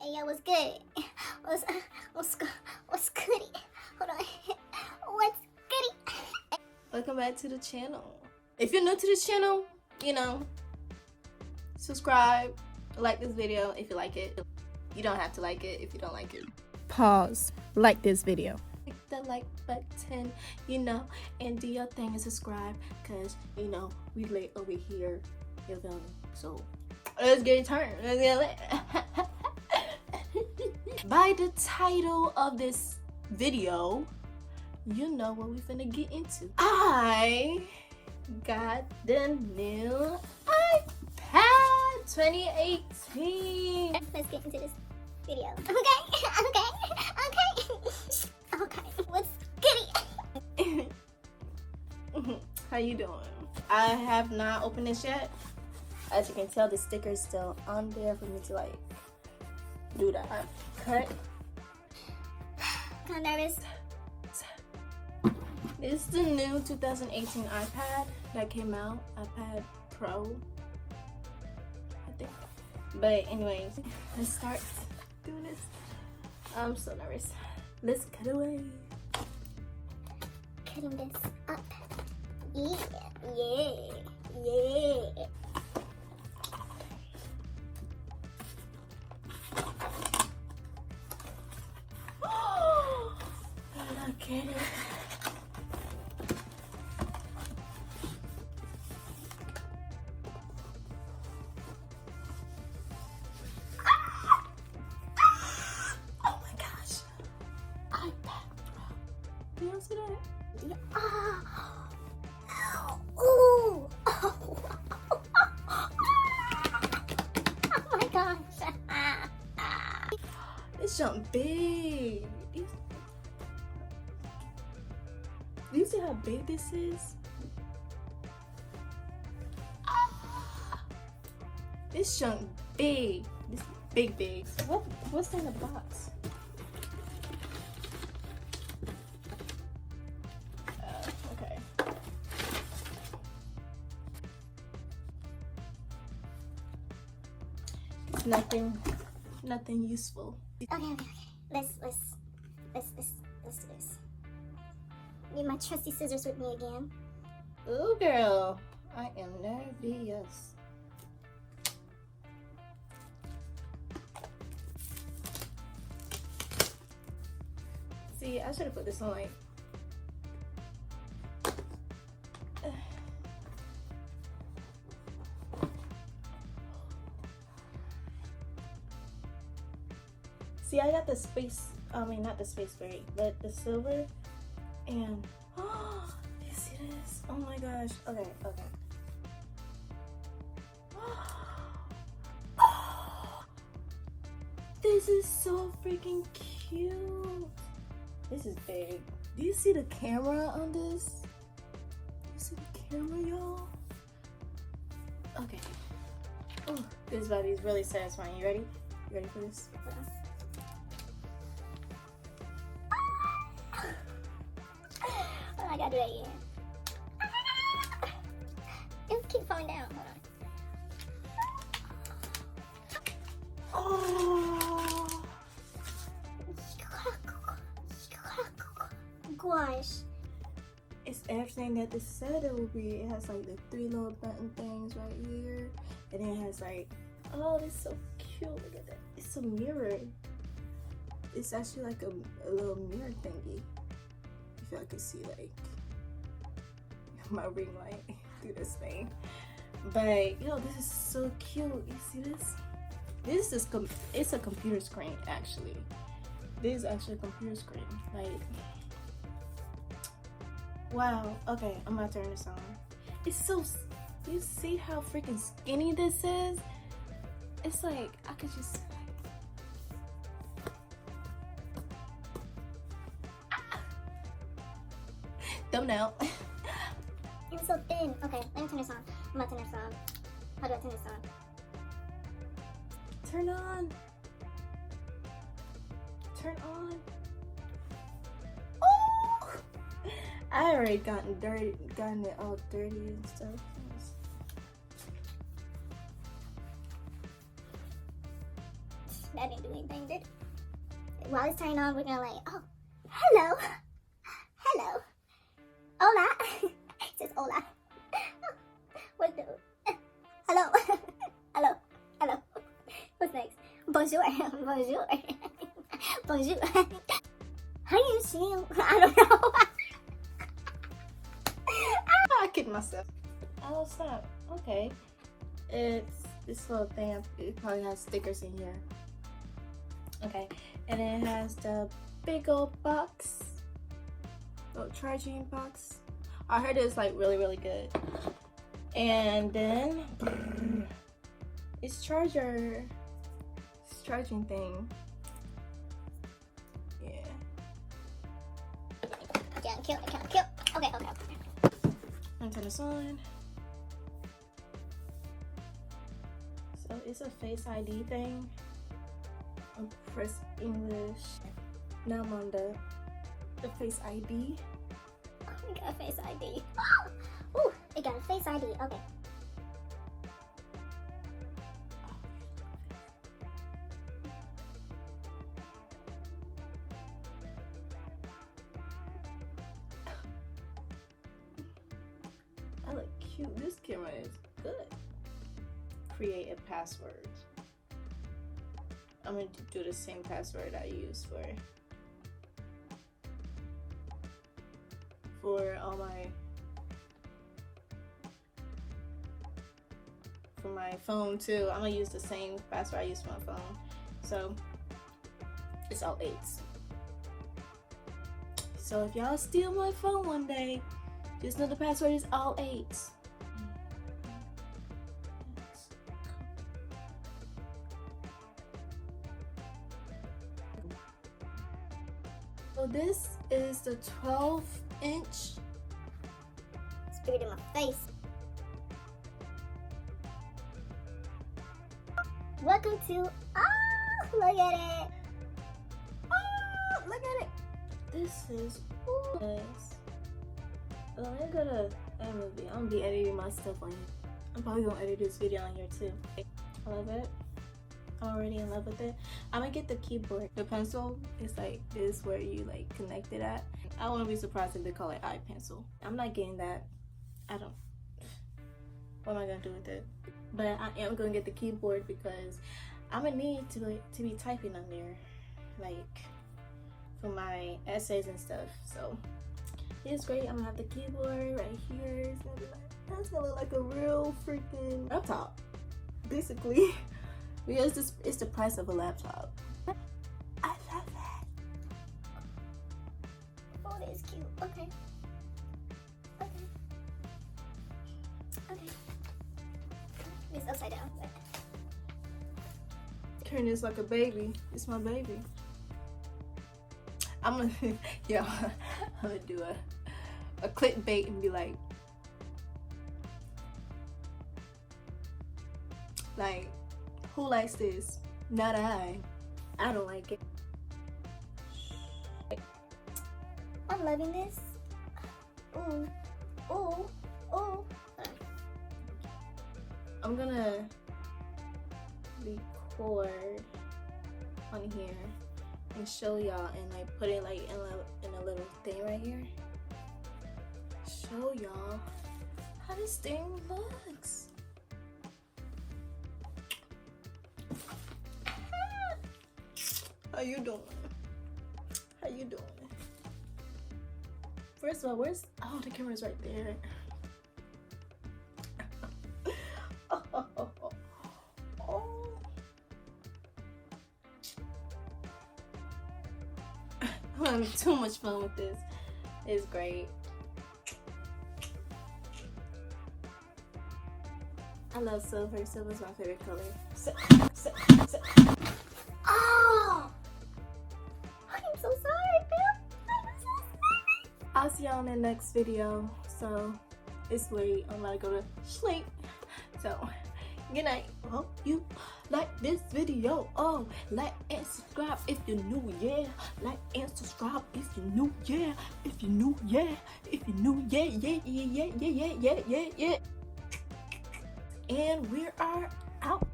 Hey, yo, what's good? What's goody? Hold on. What's goody? Welcome back to the channel. If you're new to this channel, subscribe, like this video if you like it. You don't have to like it if you don't like it. Pause. Like this video. Click the like button, and do your thing and subscribe, cause we late over here. You feel me? So let's get it turned. Let's get it. By the title of this video, you know what we finna get into. I got the new iPad 2018. Let's get into this video. Okay. What's goody? How you doing? I have not opened this yet. As you can tell, the sticker is still on there for me to do that. Cut. Kinda nervous. This is the new 2018 iPad that came out, iPad Pro, I think. But anyways, let's start doing this. I'm so nervous. Let's cut away. Cutting this up. Yeah. Look at it. Oh my gosh. iPad Pro. Do y'all see that? Yeah. Ooh. Oh my gosh. This jump big. Do you see how big this is? This junk big. This big. What's in the box? Okay. It's nothing useful. Okay. Let's do this. Need my trusty scissors with me again. Ooh, girl, I am nervous. See, I should have put this on See, I got the space, not the space gray, but the silver. And you see this? Oh my gosh. Okay. This is so freaking cute. This is big. Do you see the camera on this? You see the camera, y'all? Okay. Oh, this body is really satisfying. You ready? You ready for this? I gotta do that again. It keep falling down. Hold Oh. on. Gosh. It's everything that this said it would be. It has like the 3 little button things right here. And then it has oh, this is so cute. Look at that. It's a mirror. It's actually like a little mirror thingy. If y'all can see my ring light through this thing. But this is so cute. You see this? It's a computer screen actually. This is actually a computer screen. Wow. Okay, I'm gonna turn this on. It's so. You see how freaking skinny this is? It's I could just. Thumbnail. It's so thin. Okay, let me turn this on. I'm gonna turn this on. How do I turn this on? Turn on. Turn on. Oh! I already gotten it all dirty and stuff. That didn't do anything, did it? While it's turning on, we're gonna like, oh, hello. Hello. Hola. It says hola. What the? Hello. Hello. Hello. What's next? Bonjour. Bonjour. Bonjour. How do you feel? I don't know. I kid myself. Oh, stop. Okay. It's this little thing. It probably has stickers in here. Okay. And it has the big old box. Little charging box. I heard it's like really, really good. And then it's charging thing. Yeah. Can't kill. Okay. I'm turn this on. So it's a Face ID thing. I'll press English. Now I'm on the Face ID. Oh, it got a Face ID. Ooh, it got a Face ID. Okay. I look cute. This camera is good. Create a password. I'm going to do the same password I use for all my phone too. I'm gonna use the same password I use for my phone. So it's all 8s. So if y'all steal my phone one day, just know the password is all 8s. So this is the 12-inch. It's bigger than my face. Welcome to. Oh, look at it. Oh, look at it. This is nice. Oh, I gotta edit. I'm gonna be editing my stuff on here. I'm probably gonna edit this video on here too. I love it. I'm already in love with it. I'm gonna get the keyboard. The pencil is like this where you like connect it at. I wouldn't be surprised if they call it iPencil. I'm not getting that. I don't. What am I gonna do with it? But I am gonna get the keyboard because I'm gonna need to be typing on there, like for my essays and stuff. So it's great. I'm gonna have the keyboard right here. It's gonna be like, that's gonna look like a real freaking laptop, basically. Because it's the price of a laptop. I love that. Oh, that is cute. Okay. It's upside down. Karen is like a baby. It's my baby. I'm gonna, yo, I'm gonna do a clickbait and be like, who likes this? Not I. I don't like it. I'm loving this. Ooh. I'm gonna record on here and show y'all and like put it like in a little thing right here. Show y'all how this thing looks. How you doing? How you doing? First of all, the camera's right there. I'm having too much fun with this. It's great. I love silver. Silver's my favorite color. Oh! I'm so sorry, Bill. I'm so sorry. I'll see y'all in the next video. So it's late. I'm about to go to sleep. So good night. Hope you like this video. Oh, like and subscribe if you're new, yeah. Like and subscribe if you're new, yeah. If you're new, yeah. If you're new, yeah. And we are out.